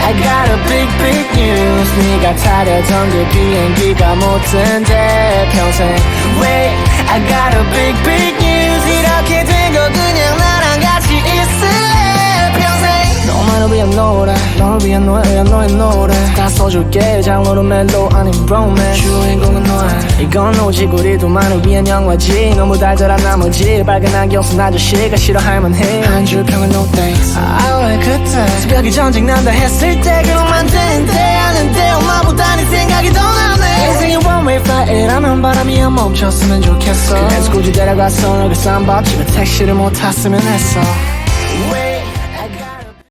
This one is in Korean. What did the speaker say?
I got a big news. 네가 타려던 그 비행기가 못 뜬대 평생. Wait, I got a big news. 이렇게 된 거 그냥 나랑 같이 있을래 평생. 너만을 위한 노래, 너를 위한 노래야 너의 노래. 다 써줄게 장르로 멜로 아닌 romance. 주인공은 너야. 이건 오직 우리 둘만을 위한 영화지. 너무 달달한 나머지 밝은 안경 쓴 아저씨가 싫어할 만해. 한 줄 평은 no thanks. 왜 그때 새벽이 전쟁 난다 했을 때 그놈만 되는데 아는데 엄마보다 네 생각이 더 나네. 인생이 one way flight이라면 바람이 안 멈췄으면 좋겠어. 그래서 굳이 데려갔어 널 그 싼밥 집에 택시를 못 탔으면 했어.